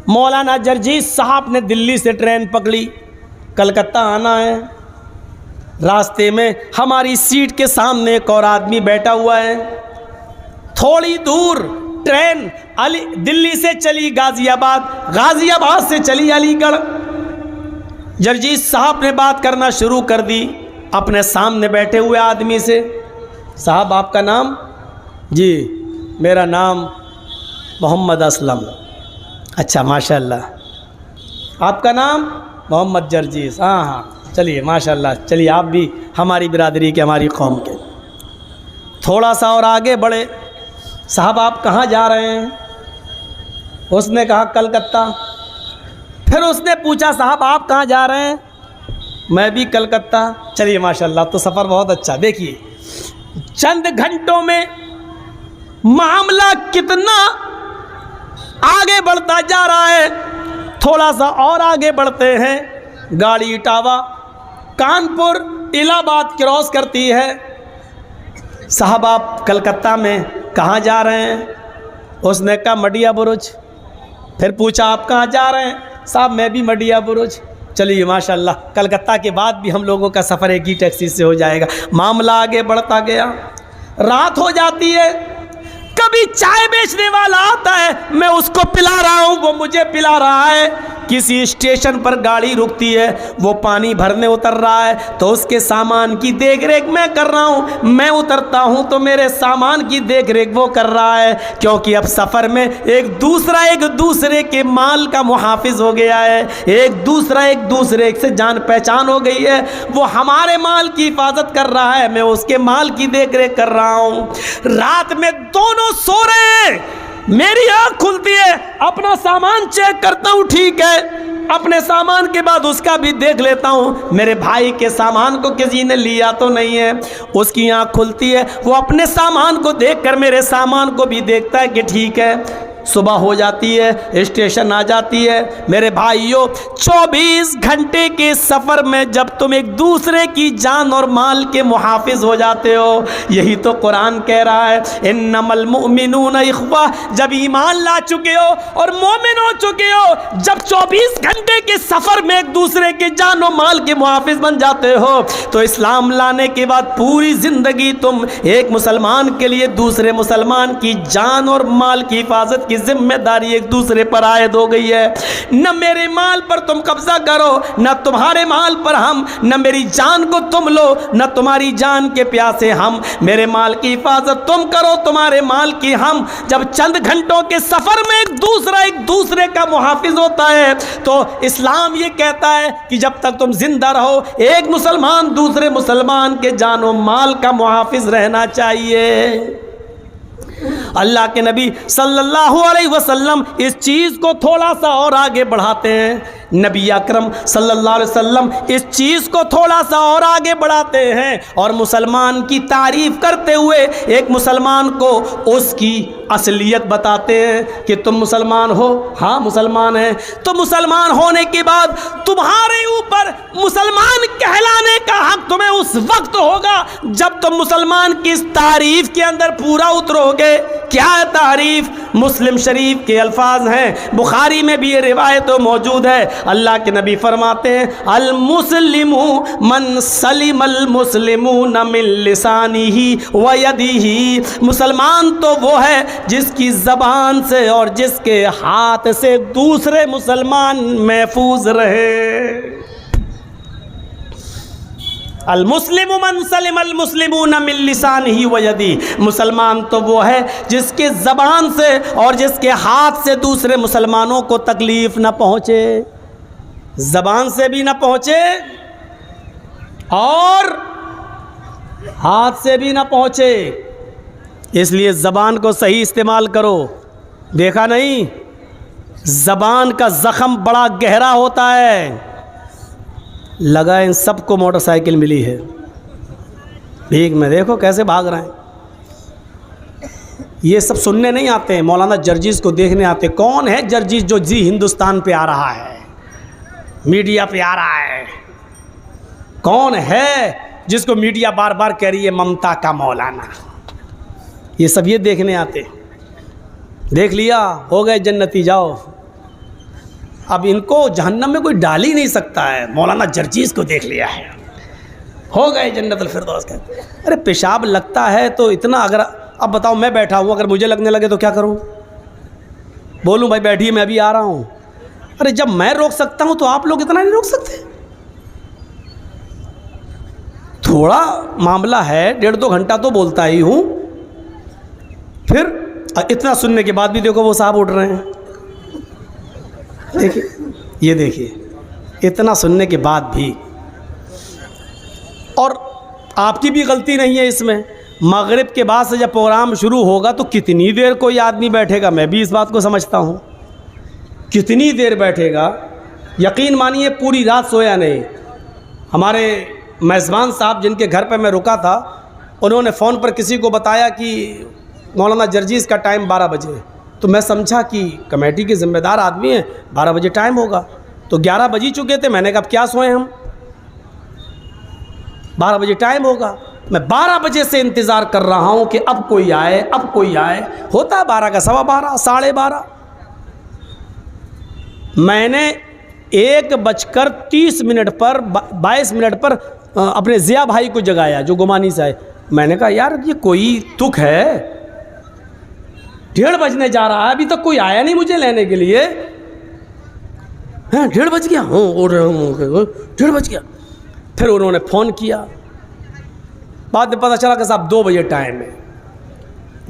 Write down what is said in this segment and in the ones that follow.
मौलाना जर्जीस साहब ने दिल्ली से ट्रेन पकड़ी, कलकत्ता आना है। रास्ते में हमारी सीट के सामने एक और आदमी बैठा हुआ है। थोड़ी दूर ट्रेन दिल्ली से चली गाज़ियाबाद, गाज़ियाबाद से चली अलीगढ़। जर्जीस साहब ने बात करना शुरू कर दी अपने सामने बैठे हुए आदमी से। साहब आपका नाम? जी मेरा नाम मोहम्मद असलम। अच्छा माशाल्लाह। आपका नाम? मोहम्मद जर्जीस। हाँ हाँ चलिए माशाल्लाह, चलिए आप भी हमारी बिरादरी के, हमारी कौम के। थोड़ा सा और आगे बढ़े। साहब आप कहाँ जा रहे हैं? उसने कहा कलकत्ता। फिर उसने पूछा साहब आप कहाँ जा रहे हैं? मैं भी कलकत्ता। चलिए माशाल्लाह, तो सफ़र बहुत अच्छा। देखिए चंद घंटों में मामला कितना आगे बढ़ता जा रहा है। थोड़ा सा और आगे बढ़ते हैं, गाड़ी इटावा कानपुर इलाहाबाद क्रॉस करती है। साहब आप कलकत्ता में कहाँ जा रहे हैं? उसने कहा मडिया बुरुज। फिर पूछा आप कहाँ जा रहे हैं? साहब मैं भी मडिया बुरुज। चलिए माशाल्लाह, कलकत्ता के बाद भी हम लोगों का सफ़र एक ही टैक्सी से हो जाएगा। मामला आगे बढ़ता गया, रात हो जाती है। कभी चाय बेचने वाला आता है, मैं उसको पिला रहा हूँ, वो मुझे पिला रहा है। किसी स्टेशन पर गाड़ी रुकती है, वो पानी भरने उतर रहा है तो उसके सामान की देख रेख मैं कर रहा हूँ। मैं उतरता हूँ तो मेरे सामान की देख रेख वो कर रहा है, क्योंकि अब सफ़र में एक दूसरे के माल का मुहाफिज हो गया है। एक दूसरे से जान पहचान हो गई है। वो हमारे माल की हिफाजत कर रहा है, मैं उसके माल की देख रेख कर रहा हूँ। रात में दोनों सो रहे हैं। मेरी आँख खुलती है, अपना सामान चेक करता हूँ, ठीक है। अपने सामान के बाद उसका भी देख लेता हूँ, मेरे भाई के सामान को किसी ने लिया तो नहीं है। उसकी आँख खुलती है, वो अपने सामान को देखकर मेरे सामान को भी देखता है कि ठीक है। सुबह हो जाती है, स्टेशन आ जाती है। मेरे भाइयों 24 घंटे के सफ़र में जब तुम एक दूसरे की जान और माल के मुहाफिज हो जाते हो, यही तो कुरान कह रहा है, इन्नमल मुमिनूना इख्वा। जब ईमान ला चुके हो और मोमिन हो चुके हो, जब 24 घंटे के सफ़र में एक दूसरे के जान और माल के मुहाफिज बन जाते हो, तो इस्लाम लाने के बाद पूरी ज़िंदगी तुम एक मुसलमान के लिए दूसरे मुसलमान की जान और माल की हिफाजत की जिम्मेदारी एक दूसरे पर आयद हो गई है। न मेरे माल पर तुम कब्जा करो, न तुम्हारे माल पर हम, न मेरी जान को तुम लो, न तुम्हारी जान के प्यासे हम। मेरे माल की हिफाजत तुम करो, तुम्हारे माल की हम। जब चंद घंटों के सफर में एक दूसरे का मुहाफिज होता है, तो इस्लाम ये कहता है कि जब तक तुम जिंदा रहो, एक मुसलमान दूसरे मुसलमान के जानो माल का मुहाफिज रहना चाहिए। अल्लाह के नबी सल्लल्लाहु अलैहि वसल्लम इस चीज़ को थोड़ा सा और आगे बढ़ाते हैं। नबी अकरम सल्लल्लाहु अलैहि वसल्लम इस चीज़ को थोड़ा सा और आगे बढ़ाते हैं और मुसलमान की तारीफ़ करते हुए एक मुसलमान को उसकी असलियत बताते हैं कि तुम मुसलमान हो। हाँ मुसलमान हैं, तो मुसलमान होने के बाद तुम्हारे ऊपर मुसलमान कहलाने का हक तुम्हें उस वक्त होगा जब तुम मुसलमान की इस तारीफ़ के अंदर पूरा उतरोगे। क्या है तारीफ़? मुस्लिम शरीफ के अल्फाज हैं, बुखारी में भी ये रिवायत मौजूद है। अल्लाह के नबी फरमाते हैं, अल मुस्लिमु मन सलिमल मुस्लिमून मिन लिसानिही व यदिही। मुसलमान तो वो है जिसकी ज़बान से और जिसके हाथ से दूसरे मुसलमान महफूज रहे। अल मुस्लिम मन सलिमल मुस्लिमून मिन लिसानिही व यदिही। मुसलमान तो वो है जिसके ज़बान से और जिसके हाथ से दूसरे मुसलमानों को तकलीफ़ न पहुँचे। ज़बान से भी न पहुँचे और हाथ से भी न पहुँचे, इसलिए ज़बान को सही इस्तेमाल करो। देखा नहीं, ज़बान का ज़ख़म बड़ा गहरा होता है। लगा इन सबको मोटरसाइकिल मिली है, भीख में देखो कैसे भाग रहे हैं। ये सब सुनने नहीं आते हैं, मौलाना जर्जीस को देखने आते। कौन है जर्जीस जो जी हिंदुस्तान पे आ रहा है, मीडिया पे आ रहा है? कौन है जिसको मीडिया बार बार कह रही है ममता का मौलाना? ये सब ये देखने आते। देख लिया, हो गए जन्नती, जाओ। अब इनको जहन्नम में कोई डाल ही नहीं सकता है, मौलाना जर्जीस को देख लिया है, हो गए जन्नतुल फिरदौस का। अरे पेशाब लगता है तो इतना, अगर अब बताओ मैं बैठा हूँ, अगर मुझे लगने लगे तो क्या करूँ? बोलूँ भाई बैठिए मैं अभी आ रहा हूँ? अरे जब मैं रोक सकता हूँ तो आप लोग इतना नहीं रोक सकते? थोड़ा मामला है, 1.5-2 घंटा तो बोलता ही हूँ, फिर इतना सुनने के बाद भी देखो वो साहब उठ रहे हैं। देखिए, ये देखिए, इतना सुनने के बाद भी। और आपकी भी गलती नहीं है इसमें। मगरिब के बाद से जब प्रोग्राम शुरू होगा तो कितनी देर कोई आदमी बैठेगा, मैं भी इस बात को समझता हूँ, कितनी देर बैठेगा। यकीन मानिए पूरी रात सोया नहीं। हमारे मेज़बान साहब जिनके घर पर मैं रुका था, उन्होंने फ़ोन पर किसी को बताया कि मौलाना जर्जीस का टाइम 12 बजे। तो मैं समझा कि कमेटी के ज़िम्मेदार आदमी हैं, 12 बजे टाइम होगा। तो 11 बज ही चुके थे। मैंने कहा अब क्या सोएं हम, 12 बजे टाइम होगा। मैं 12 बजे से इंतज़ार कर रहा हूँ कि अब कोई आए, अब कोई आए। होता 12 का 12:15, 12:30। मैंने 1:30 पर 22 मिनट पर अपने ज़िया भाई को जगाया जो गुमानी से आए। मैंने कहा यार ये कोई तुक है, 1:30 बजने जा रहा है, अभी तक कोई आया नहीं मुझे लेने के लिए। हैं 1:30 बज गया? हाँ, और 1:30 बज गया। फिर उन्होंने फ़ोन किया, बाद में पता चला कि साहब 2 बजे टाइम है।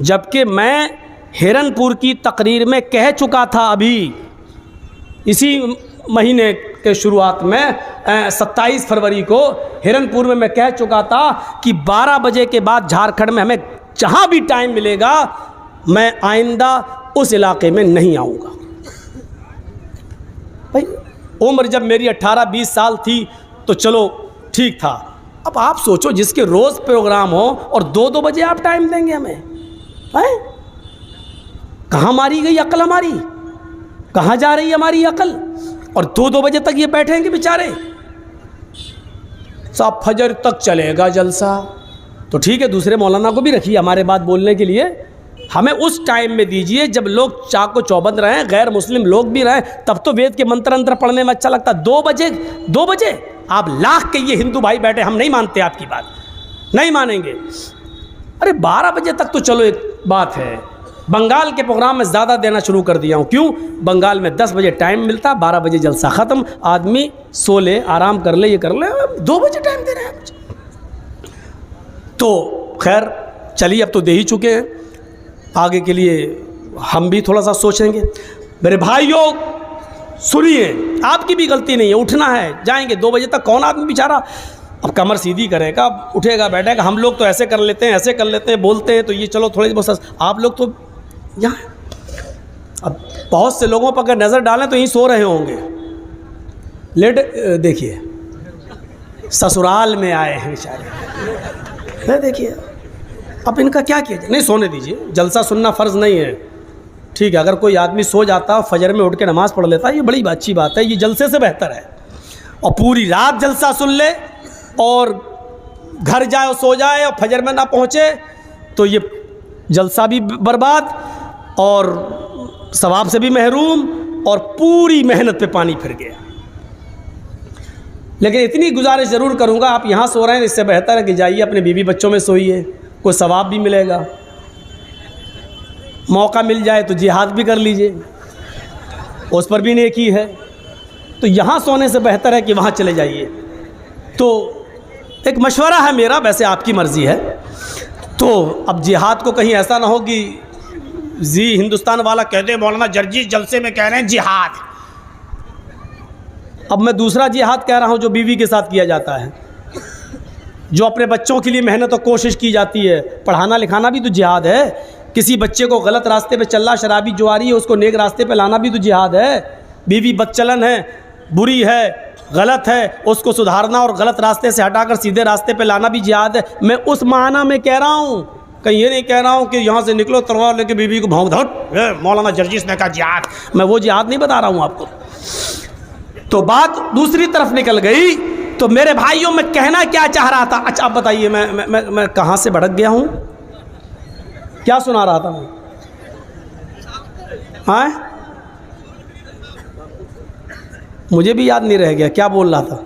जबकि मैं हिरनपुर की तकरीर में कह चुका था, अभी इसी महीने के शुरुआत में 27 फरवरी को हिरनपुर में मैं कह चुका था कि 12 बजे के बाद झारखंड में हमें जहाँ भी टाइम मिलेगा मैं आइंदा उस इलाके में नहीं आऊँगा। भाई उम्र जब मेरी 18-20 साल थी तो चलो ठीक था। अब आप सोचो जिसके रोज़ प्रोग्राम हो और 2-2 बजे आप टाइम देंगे हमें, हैं? कहाँ मारी गई अकल हमारी, कहाँ जा रही हमारी अकल? और 2-2 बजे तक ये बैठेंगे बेचारे। साहब फजर तक चलेगा जलसा, तो ठीक है दूसरे मौलाना को भी रखिए हमारे बात बोलने के लिए। हमें उस टाइम में दीजिए जब लोग चाको चौबंद रहें, गैर मुस्लिम लोग भी रहें, तब तो वेद के मंत्र अंतर पढ़ने में अच्छा लगता। 2 बजे आप लाख के ये हिंदू भाई बैठे, हम नहीं मानते आपकी बात, नहीं मानेंगे। अरे 12 बजे तक तो चलो एक बात है। बंगाल के प्रोग्राम में ज़्यादा देना शुरू कर दिया हूँ। क्यों? बंगाल में 10 बजे टाइम मिलता, 12 बजे जलसा ख़त्म, आदमी सो ले, आराम कर ले, ये कर ले। 2 बजे टाइम दे रहे हैं मुझे। तो खैर चलिए, अब तो दे ही चुके हैं, आगे के लिए हम भी थोड़ा सा सोचेंगे। मेरे भाइयों सुनिए, आपकी भी गलती नहीं है, उठना है, जाएंगे 2 बजे तक। कौन आदमी बेचारा अब कमर सीधी करेगा, उठेगा बैठेगा? हम लोग तो ऐसे कर लेते हैं, ऐसे कर लेते हैं, बोलते हैं तो ये चलो थोड़ी बहुत। आप लोग तो यहाँ, अब बहुत से लोगों पर अगर नज़र डालें तो यहीं सो रहे होंगे। लेट देखिए, ससुराल में आए हैं बेचारे, देखिए अब इनका क्या किया जाए? नहीं सोने दीजिए, जलसा सुनना फ़र्ज़ नहीं है, ठीक है। अगर कोई आदमी सो जाता, फजर में उठ के नमाज़ पढ़ लेता, ये बड़ी अच्छी बात है, ये जलसे से बेहतर है। और पूरी रात जलसा सुन ले और घर जाए और सो जाए और फजर में ना पहुँचे तो ये जलसा भी बर्बाद और सवाब से भी महरूम और पूरी मेहनत पे पानी फिर गया। लेकिन इतनी गुजारिश ज़रूर करूँगा, आप यहाँ सो रहे हैं, इससे बेहतर है कि जाइए अपने बीवी बच्चों में सोइए, कोई सवाब भी मिलेगा। मौका मिल जाए तो जिहाद भी कर लीजिए, उस पर भी नेकी है। तो यहाँ सोने से बेहतर है कि वहाँ चले जाइए। तो एक मशवरा है मेरा, वैसे आपकी मर्ज़ी है। तो अब जिहाद को कहीं ऐसा ना हो कि जी हिंदुस्तान वाला कह दे मौलाना जर्जीस जलसे में कह रहे हैं जिहाद। अब मैं दूसरा जिहाद कह रहा हूँ जो बीवी के साथ किया जाता है, जो अपने बच्चों के लिए मेहनत और कोशिश की जाती है। पढ़ाना लिखाना भी तो जिहाद है। किसी बच्चे को गलत रास्ते पे चल रहा, शराबी जुआरी है, उसको नेक रास्ते पे लाना भी तो जिहाद है। बीवी बदचलन है, बुरी है, गलत है, उसको सुधारना और गलत रास्ते से हटाकर सीधे रास्ते पे लाना भी जिहाद है। मैं उस माना में कह रहा हूँ, कहीं ये नहीं कह रहा हूँ कि यहाँ से निकलो तलवार लेके बीवी को भौंक दो, मौलाना जर्जीस ने कहा जिहाद। मैं वो जिहाद नहीं बता रहा हूँ आपको। तो बात दूसरी तरफ निकल गई। तो मेरे भाइयों, मैं कहना क्या चाह रहा था? अच्छा आप बताइए, मैं कहाँ से भड़क गया हूँ? क्या सुना रहा था मैं? हाँ मुझे भी याद नहीं रह गया क्या बोल रहा था,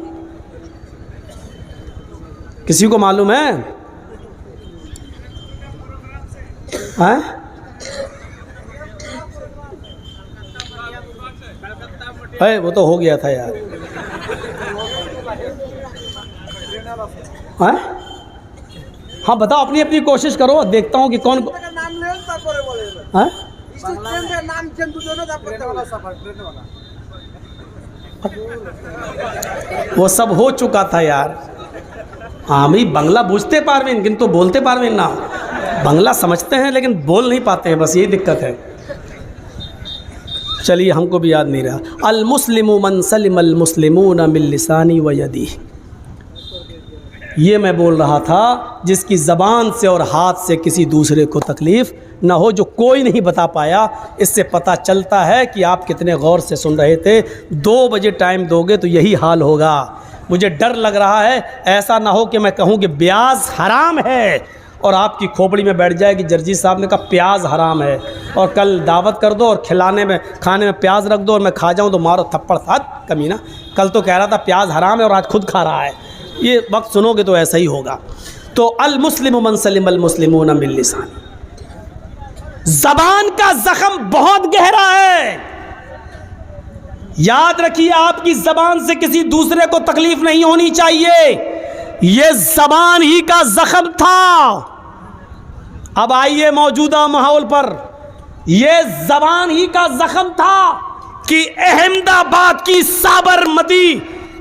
किसी को मालूम है? हैं? अरे वो तो हो गया था यार। हैं? हाँ बताओ, अपनी अपनी कोशिश करो, देखता हूँ कि कौन। हैं? वो सब हो चुका था यार। আমি বাংলা বুঝতে পারবেন কিন্তু বলতে পারবেন না, बांग्ला समझते हैं लेकिन बोल नहीं पाते हैं, बस यही दिक्कत है। चलिए हमको भी याद नहीं रहा। अल मुस्लिमु मन सलिमल मुस्लिमून मिन लिसानी व यदी, ये मैं बोल रहा था जिसकी ज़बान से और हाथ से किसी दूसरे को तकलीफ़ ना हो, जो कोई नहीं बता पाया। इससे पता चलता है कि आप कितने गौर से सुन रहे थे। 2 बजे टाइम दोगे तो यही हाल होगा। मुझे डर लग रहा है ऐसा ना हो कि मैं कहूँ कि ब्याज हराम है और आपकी खोपड़ी में बैठ जाए कि जर्जी साहब ने कहा प्याज हराम है, और कल दावत कर दो और खिलाने में खाने में प्याज रख दो और मैं खा जाऊँ तो मारो थप्पड़ साथ कमीना। कल तो कह रहा था प्याज हराम है और आज खुद खा रहा है। ये वक्त सुनोगे तो ऐसा ही होगा। तो अल मुस्लिम मन सलिमल मुस्लिमून मिन लिसानी, ज़बान का ज़ख्म बहुत गहरा है। याद रखिए आपकी ज़बान से किसी दूसरे को तकलीफ नहीं होनी चाहिए। यह ज़बान ही का ज़ख्म था। अब आइए मौजूदा माहौल पर, यह ज़बान ही का ज़ख्म था कि अहमदाबाद की साबरमती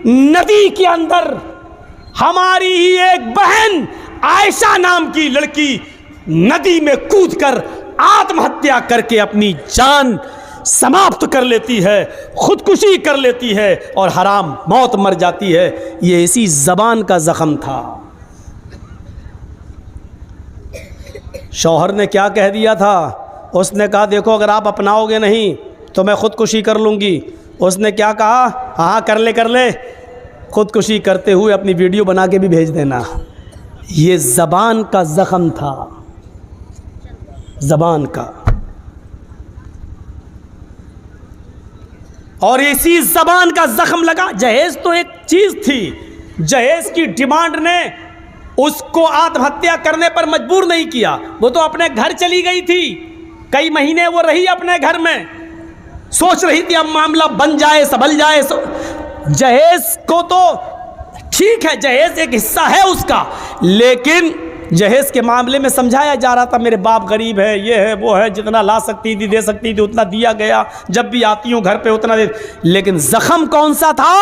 नदी के अंदर हमारी ही एक बहन आयशा नाम की लड़की नदी में कूदकर आत्महत्या करके अपनी जान समाप्त कर लेती है, खुदकुशी कर लेती है और हराम मौत मर जाती है। ये इसी ज़बान का ज़ख्म था। शौहर ने क्या कह दिया था? उसने कहा देखो अगर आप अपनाओगे नहीं तो मैं खुदकुशी कर लूँगी। उसने क्या कहा? हाँ कर ले, खुदकुशी करते हुए अपनी वीडियो बना के भी भेज देना। ये ज़बान का ज़ख्म था, ज़बान का। और इसी ज़बान का ज़ख्म लगा। जहेज़ तो एक चीज़ थी, जहेज़ की डिमांड ने उसको आत्महत्या करने पर मजबूर नहीं किया। वो तो अपने घर चली गई थी, कई महीने वो रही अपने घर में, सोच रही थी अब मामला बन जाए, संभल जाए। जहेज़ को तो ठीक है, जहेज़ एक हिस्सा है उसका, लेकिन जहेज़ के मामले में समझाया जा रहा था मेरे बाप गरीब है, ये है वो है, जितना ला सकती थी दे सकती थी उतना दिया गया, जब भी आती हूँ घर पे उतना दे। लेकिन ज़ख्म कौन सा था?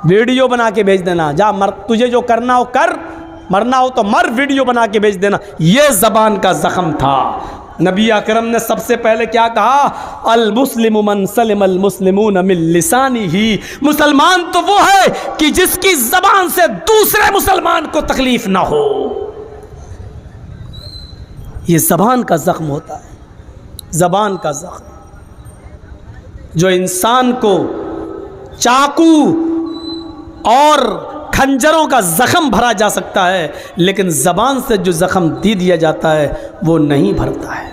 वीडियो बना के भेज देना, जा मर, तुझे जो करना हो कर, मरना हो तो मर, वीडियो बना के भेज देना। ये ज़बान का ज़ख्म था। नबी अकरम ने सबसे पहले क्या कहा? अल मुस्लिम मन सलिमल मुस्लिमून मिन लिसानिही, मुसलमान तो वो है कि जिसकी ज़बान से दूसरे मुसलमान को तकलीफ ना हो। ये ज़बान का ज़ख्म होता है, ज़बान का ज़ख्म जो इंसान को चाकू और खंजरों का ज़ख्म भरा जा सकता है, लेकिन ज़बान से जो ज़ख्म दे दिया जाता है वो नहीं भरता है।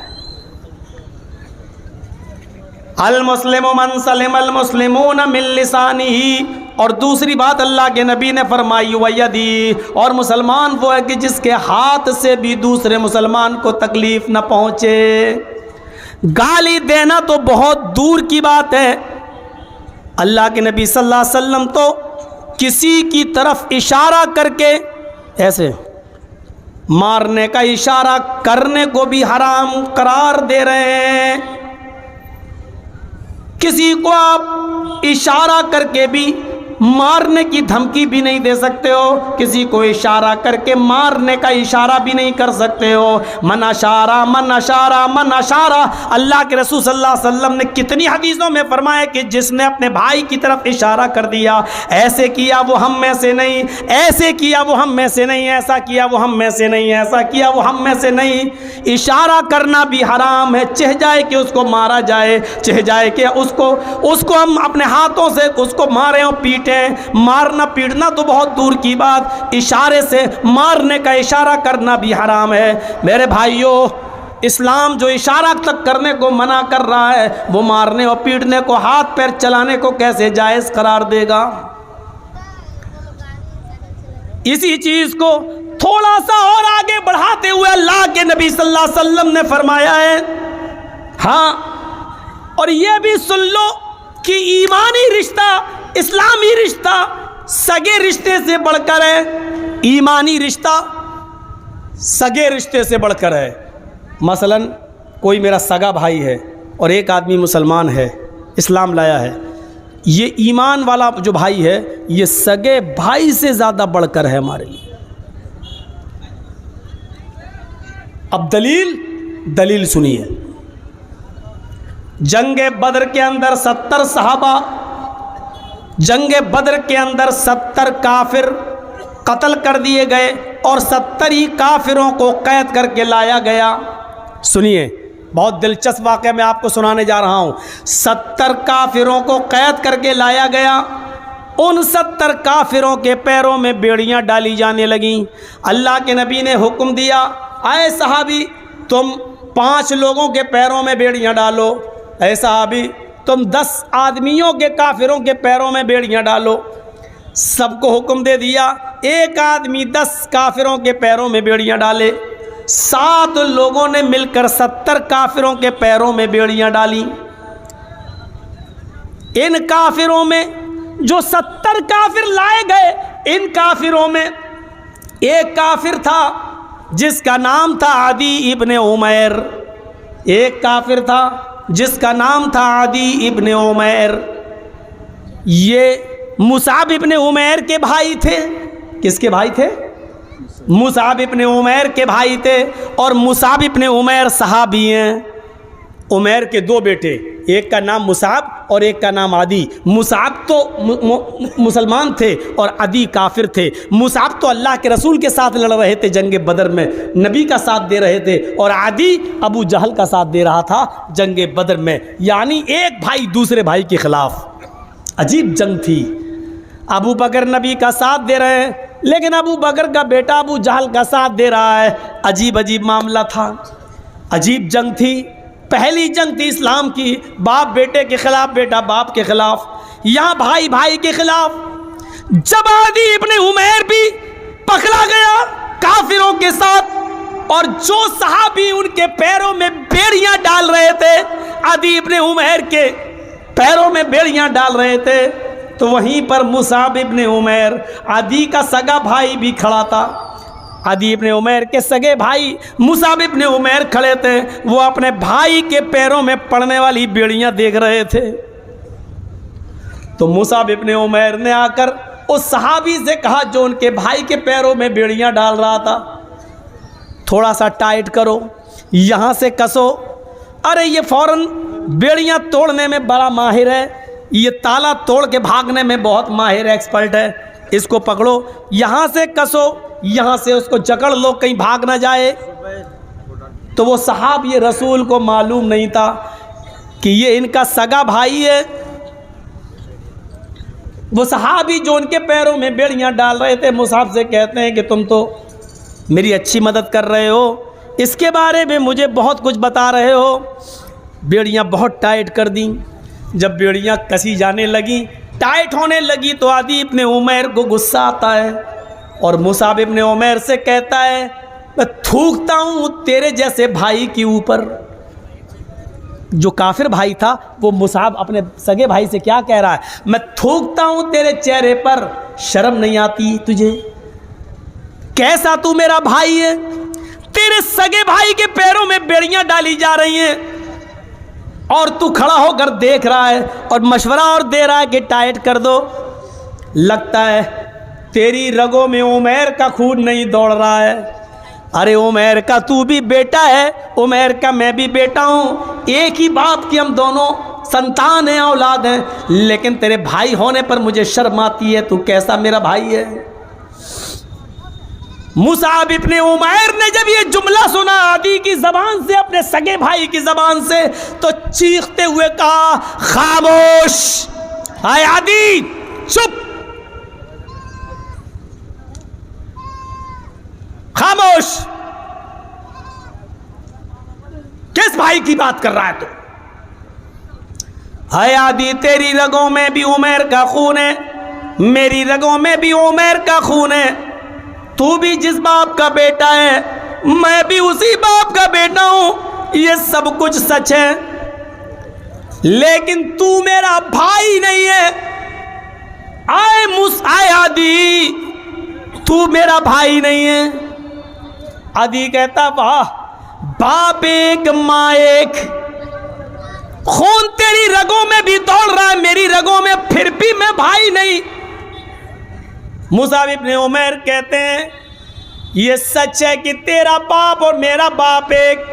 अल मुस्लिम मन सलिमल मुस्लिमून मिन लिसानिही, और दूसरी बात अल्लाह के नबी ने फरमाई वयदी, और मुसलमान वो है कि जिसके हाथ से भी दूसरे मुसलमान को तकलीफ़ न पहुँचे। गाली देना तो बहुत दूर की बात है। अल्लाह के नबी सल्लल्लाहु अलैहि वसल्लम तो किसी की तरफ इशारा करके ऐसे मारने का इशारा करने को भी हराम करार दे रहे हैं। किसी को आप इशारा करके भी मारने की धमकी भी नहीं दे सकते हो, किसी को इशारा करके मारने का इशारा भी नहीं कर सकते हो। मन अशारा मन अशारा मन अशारा, अल्लाह के रसूल सल्लल्लाहु अलैहि वसल्लम ने कितनी हदीसों में फरमाया कि जिसने अपने भाई की तरफ इशारा कर दिया, ऐसे किया वो हम में से नहीं, ऐसे किया वो हम में से नहीं, ऐसा किया वो हम में से नहीं, ऐसा किया वो हम में से नहीं। इशारा करना भी हराम है, चाहे जाए कि उसको मारा जाए, चाहे जाए कि उसको हम अपने हाथों से उसको मारें और पीटें। मारना पीटना तो बहुत दूर की बात, इशारे से मारने का इशारा करना भी हराम है। मेरे भाइयों, इस्लाम जो इशारा तक करने को मना कर रहा है, वो मारने और पीटने को, हाथ पैर चलाने को कैसे जायज़ करार देगा? इसी चीज़ को थोड़ा सा और आगे बढ़ाते हुए अल्लाह के नबी सल्लल्लाहु अलैहि वसल्लम ने फरमाया है, हाँ, और ये भी सुन लो कि ईमानी रिश्ता, इस्लामी रिश्ता सगे रिश्ते से बढ़कर है। ईमानी रिश्ता सगे रिश्ते से बढ़कर है। मसलन कोई मेरा सगा भाई है और एक आदमी मुसलमान है, इस्लाम लाया है, ये ईमान वाला जो भाई है ये सगे भाई से ज़्यादा बढ़कर है हमारे लिए। अब दलील सुनिए। जंगे बद्र के अंदर 70 सहाबा, जंगे बद्र के अंदर 70 काफिर कत्ल कर दिए गए और 70 ही काफिरों को कैद करके लाया गया। सुनिए, बहुत दिलचस्प वाक़या मैं आपको सुनाने जा रहा हूँ। 70 काफिरों को कैद करके लाया गया। उन 70 काफिरों के पैरों में बेड़ियाँ डाली जाने लगीं। अल्लाह के नबी ने हुक्म दिया, आए सहाबी तुम 5 लोगों के पैरों में बेड़ियाँ डालो, ऐ सहाबी तुम 10 आदमियों के काफिरों के पैरों में बेड़ियाँ डालो। सबको हुक्म दे दिया, एक आदमी 10 काफिरों के पैरों में बेड़ियाँ डाले। 7 लोगों ने मिलकर 70 काफिरों के पैरों में बेड़ियाँ डाली। इन काफिरों में जो 70 काफिर लाए गए, इन काफिरों में एक काफिर था जिसका नाम था अदी इब्ने उमैर। एक काफिर था जिसका नाम था अदी इब्ने उमैर। ये मुसाब इब्ने उमैर के भाई थे। किसके भाई थे? मुसाब इब्ने उमैर के भाई थे। और मुसाब इब्ने उमैर सहाबी हैं। उमैर के 2 बेटे, एक का नाम मुसाब और एक का नाम आदी। मुसाब तो मुसलमान थे और आदी काफिर थे। मुसाब तो अल्लाह के रसूल के साथ लड़ रहे थे, जंग बदर में नबी का साथ दे रहे थे, और आदी अबू जहल का साथ दे रहा था जंग बदर में। यानी एक भाई दूसरे भाई के खिलाफ। अजीब जंग थी। अबू बकर नबी का साथ दे रहे हैं, लेकिन अबू बकर का बेटा अबू जहल का साथ दे रहा है। अजीब अजीब मामला था, अजीब जंग थी। पहली जंग थी इस्लाम की, बाप बेटे के खिलाफ, बेटा बाप के खिलाफ, यहाँ भाई भाई के खिलाफ। जब आदी इब्ने उमैर भी पकड़ा गया काफिरों के साथ, और जो सहाबी उनके पैरों में बेड़ियां डाल रहे थे, आदी इब्ने उमैर के पैरों में बेड़ियां डाल रहे थे, तो वहीं पर मुसाब इब्ने उमैर आदी का सगा भाई भी खड़ा था। आदी इब्ने उमैर के सगे भाई मुसाब इब्ने उमैर खड़े थे। वो अपने भाई के पैरों में पड़ने वाली बेड़ियां देख रहे थे। तो मुसाब इब्ने उमैर ने आकर उस सहाबी से कहा जो उनके भाई के पैरों में बेड़ियां डाल रहा था, थोड़ा सा टाइट करो, यहाँ से कसो। अरे ये फौरन बेड़ियां तोड़ने में बड़ा माहिर है, ये ताला तोड़ के भागने में बहुत माहिर एक्सपर्ट है, इसको पकड़ो, यहाँ से कसो, यहाँ से उसको जकड़ लो, कहीं भाग ना जाए। तो वो साहब, ये रसूल को मालूम नहीं था कि ये इनका सगा भाई है। वो सहाबी जो उनके पैरों में बेड़ियां डाल रहे थे, मुसाब से कहते हैं कि तुम तो मेरी अच्छी मदद कर रहे हो, इसके बारे में मुझे बहुत कुछ बता रहे हो। बेड़ियां बहुत टाइट कर दी। जब बेड़ियां कसी जाने लगी, टाइट होने लगी, तो आदी इब्ने उमैर को गुस्सा आता है और मुसाब इब्ने उमैर से कहता है, मैं थूकता हूँ तेरे जैसे भाई के ऊपर। जो काफिर भाई था वो मुसाब अपने सगे भाई से क्या कह रहा है, मैं थूकता हूँ तेरे चेहरे पर, शर्म नहीं आती तुझे? कैसा तू मेरा भाई है? तेरे सगे भाई के पैरों में बेड़ियां डाली जा रही हैं और तू खड़ा होकर देख रहा है और मशवरा और दे रहा है कि टाइट कर दो। लगता है तेरी रगों में उमैर का खून नहीं दौड़ रहा है। अरे उमैर का तू भी बेटा है, उमैर का मैं भी बेटा हूँ, एक ही बाप की हम दोनों संतान हैं, औलाद हैं, लेकिन तेरे भाई होने पर मुझे शर्म आती है। तू कैसा मेरा भाई है? मुसाब इब्ने उमैर ने जब ये जुमला सुना आदी की ज़बान से, अपने सगे भाई की ज़बान से, तो चीखते हुए कहा, खामोश, हाय आदी, चुप, खामोश। भाई की बात कर रहा है तू। है आदि, तेरी रगों में भी उमैर का खून है, मेरी रगों में भी उमैर का खून है। तू भी जिस बाप का बेटा है, मैं भी उसी बाप का बेटा हूं, ये सब कुछ सच है, लेकिन तू मेरा भाई नहीं है। आए आदि, तू मेरा भाई नहीं है। आदि कहता, वाह, बाप एक माँ एक, खून तेरी रगों में भी दौड़ रहा है, मेरी रगों में, फिर भी मैं भाई नहीं। मुसाब इब्न उमैर कहते हैं, ये सच है कि तेरा बाप और मेरा बाप एक,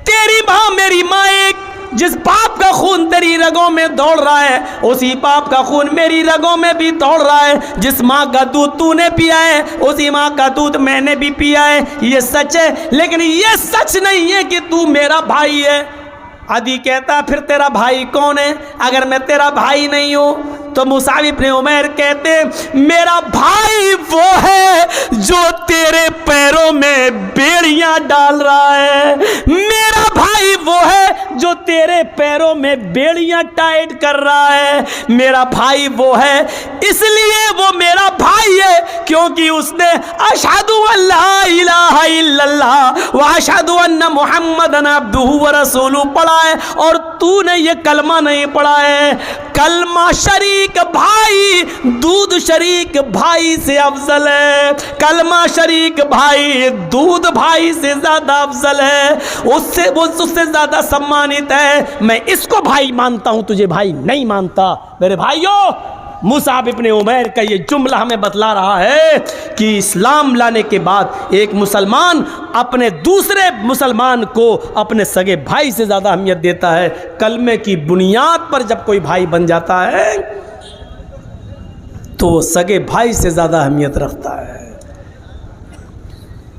तेरी माँ मेरी माँ एक। जिस बाप का खून तेरी रगों में दौड़ रहा है, उसी बाप का खून मेरी रगों में भी दौड़ रहा है। जिस माँ का दूध तूने पिया है, उसी माँ का दूध मैंने भी पिया है। ये सच है, लेकिन ये सच नहीं है कि तू मेरा भाई है। आदि कहता, फिर तेरा भाई कौन है? अगर मैं तेरा भाई नहीं हूं तो मुसाब इब्न उमैर कहते, मेरा भाई वो है जो तेरे पैरों में बेड़ियां डाल रहा है। मेरा भाई वो है जो तेरे पैरों में बेड़ियां टाइट कर रहा है। मेरा भाई वो है, इसलिए वो मेरा भाई है क्योंकि उसने अशहदु अल्ला इलाहा इल्लल्लाह व अशहदु अन्ना मुहम्मदन अब्दुहु व रसूलुहु पढ़ा है, और तूने ये कलमा नहीं पढ़ा है। कलमा शरीक भाई दूध शरीक भाई से अफजल है। कलमा शरीक भाई दूध भाई से ज्यादा अफजल है, उससे वो उससे ज्यादा सम्मानित है। मैं इसको भाई मानता हूं, तुझे भाई नहीं मानता। मेरे भाइयों, मुसाब इब्न उमैर का ये जुमला हमें बतला रहा है कि इस्लाम लाने के बाद एक मुसलमान अपने दूसरे मुसलमान को अपने सगे भाई से ज़्यादा अहमियत देता है। कलमे की बुनियाद पर जब कोई भाई बन जाता है तो सगे भाई से ज़्यादा अहमियत रखता है।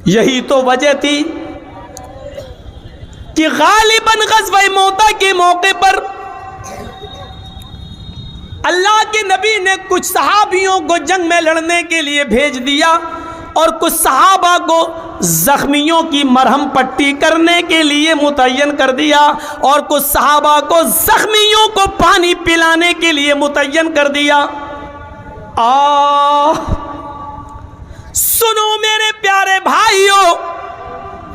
यही तो वजह थी कि गालिबन ग़ज़वा मौता के मौके पर अल्लाह के नबी ने कुछ सहाबियों को जंग में लड़ने के लिए भेज दिया और कुछ सहाबा को जख्मियों की मरहम पट्टी करने के लिए मुतय्यन कर दिया और कुछ सहाबा को जख्मियों को पानी पिलाने के लिए मुतय्यन कर दिया। सुनो मेरे प्यारे भाइयों,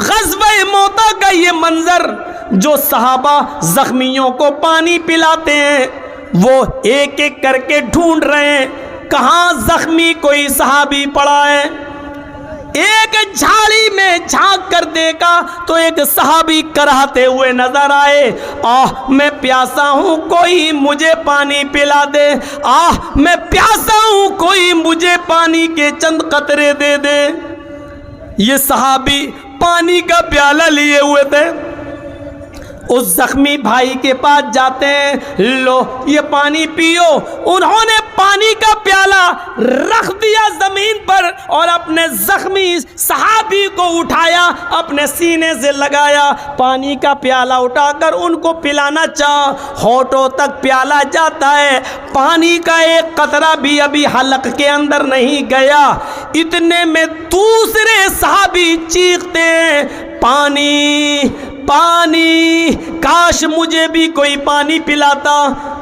ग़ज़वा मौता का ये मंजर, जो सहाबा जख्मियों को पानी पिलाते हैं, वो एक एक करके ढूंढ रहे हैं कहां जख्मी कोई सहाबी पड़ा है। एक झाड़ी में झांक कर देखा तो एक सहाबी कराहते हुए नजर आए। मैं प्यासा हूं, कोई मुझे पानी पिला दे। मैं प्यासा हूं, कोई मुझे पानी के चंद कतरे दे दे। ये सहाबी पानी का प्याला लिए हुए थे, उस जख्मी भाई के पास जाते हैं, लो ये पानी पियो। उन्होंने पानी का प्याला रख दिया जमीन पर और अपने जख्मी सहाबी को उठाया, अपने सीने से लगाया, पानी का प्याला उठाकर उनको पिलाना चाहा। होठों तक प्याला जाता है, पानी का एक कतरा भी अभी हलक के अंदर नहीं गया। इतने में दूसरे सहाबी चीखते हैं, पानी पानी, काश मुझे भी कोई पानी पिलाता।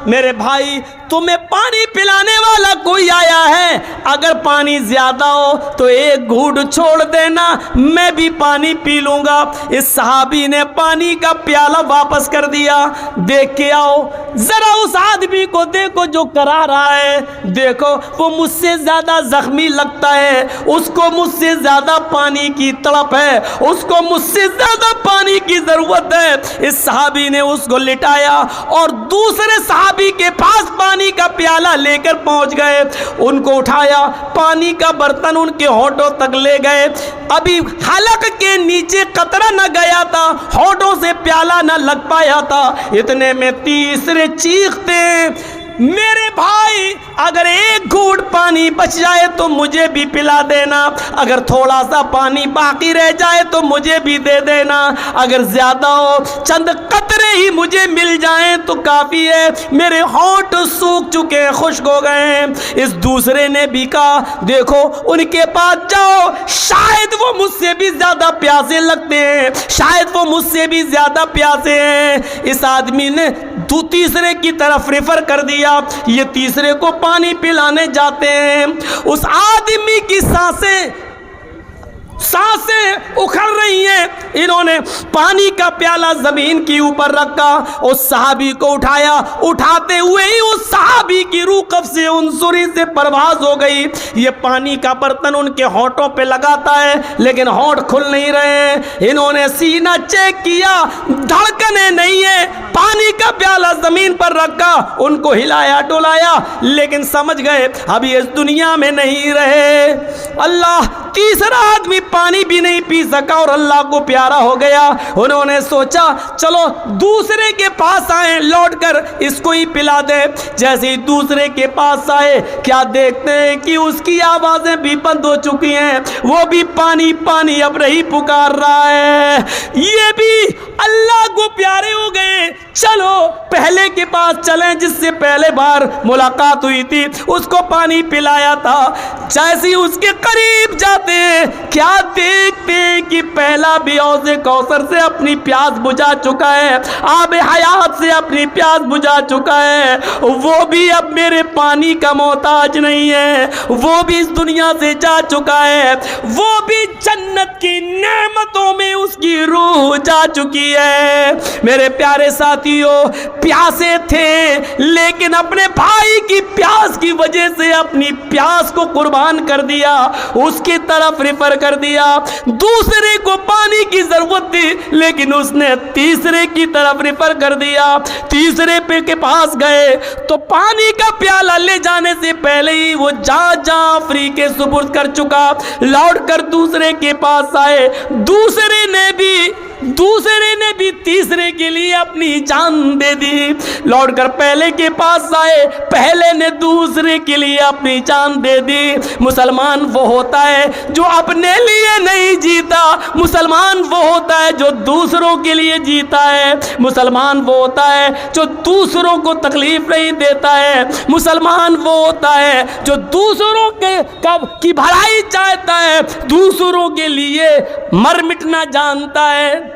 मेरे भाई, तुम्हें पानी पिलाने वाला कोई आया है, अगर पानी ज्यादा हो तो एक घूंट छोड़ देना, मैं भी पानी पी लूंगा। इस सहाबी ने पानी का प्याला वापस कर दिया। देख के आओ जरा उस आदमी को, देखो जो करा रहा है, देखो वो मुझसे ज्यादा जख्मी लगता है, उसको मुझसे ज्यादा पानी की तड़प है, उसको मुझसे ज्यादा पानी की जरूरत है। इस सहाबी ने उसको लिटाया और दूसरे सहाबी के पास पानी का प्याला लेकर पहुंच गए, उनको उठाया, पानी का बर्तन उनके होठों तक ले गए। अभी हलक के नीचे कतरा न गया था, होठों से प्याला न लग पाया था। इतने में तीसरे चीखते, मेरे भाई अगर एक घूंट पानी बच जाए तो मुझे भी पिला देना, अगर थोड़ा सा पानी बाकी रह जाए तो मुझे भी दे देना, अगर ज्यादा हो चंद कतरे ही मुझे मिल जाएं तो काफी है, मेरे होंठ सूख चुके हैं, खुश्क हो गए हैं। इस दूसरे ने भी कहा देखो उनके पास जाओ, शायद वो मुझसे भी ज्यादा प्यासे लगते हैं, शायद वो मुझसे भी ज्यादा प्यासे हैं। इस आदमी ने तीसरे की तरफ रेफर कर दिया, ये तीसरे को पानी पिलाने जाते हैं। उस आदमी की सांसें उखड़ रही हैं। इन्होंने पानी का प्याला जमीन के ऊपर रखा, उस सहाबी को उठाया, उठाते हुए ही उस सहाबी की रूह कब्ज़ से उनसुरी से परवाज हो गई। ये पानी का बर्तन उनके होंठों पे लगाता है लेकिन होंठ खुल नहीं रहे हैं। इन्होंने सीना चेक किया, धड़कने नहीं है, पानी का प्याला जमीन पर रखा, उनको हिलाया डुलाया लेकिन समझ गए अभी इस दुनिया में नहीं रहे। अल्लाह, तीसरा आदमी पानी भी नहीं पी सका और अल्लाह को प्यारा हो गया। उन्होंने सोचा चलो दूसरे के पास आए, लौटकर इसको ही पिला दे। जैसे ही दूसरे के पास आए, क्या देखते हैं कि उसकी आवाजें भी बंद हो चुकी हैं, वो भी पानी पानी अब रही पुकार रहा है। ये भी अल्लाह को प्यारे हो गए। चलो पहले के पास चलें जिससे पहले बार मुलाकात हुई थी, उसको पानी पिलाया था। जैसे ही उसके करीब जाते हैं, क्या देखते हैं कि पहला भी औज़े कौसर से अपनी प्यास बुझा चुका है, आब हयात से अपनी प्यास बुझा चुका है। वो भी अब मेरे पानी का मोहताज नहीं है, वो भी इस दुनिया से जा चुका है, वो भी जन्नत की नेमतों में उसकी रूह जा चुकी है। मेरे प्यारे साथियों, प्यासे थे लेकिन अपने भाई की प्यास की वजह से अपनी प्यास को कुर्बान कर दिया, उसकी तरफ रेफर कर दिया। दूसरे को पानी की जरूरत थी लेकिन उसने तीसरे की तरफ रेफर कर दिया। तीसरे पे के पास गए तो पानी का प्याला ले जाने से पहले ही वो जा फ्री के सुपुर्द कर चुका। लौट कर दूसरे के पास आए, दूसरे ने भी तीसरे के लिए अपनी जान दे दी। लौटकर पहले के पास आए, पहले ने दूसरे के लिए अपनी जान दे दी। मुसलमान वो होता है जो अपने लिए नहीं जीता, मुसलमान वो होता है जो दूसरों के लिए जीता है, मुसलमान वो होता है जो दूसरों को तकलीफ नहीं देता है, मुसलमान वो होता है जो दूसरों की भलाई चाहता है, दूसरों के लिए मर मिटना जानता है।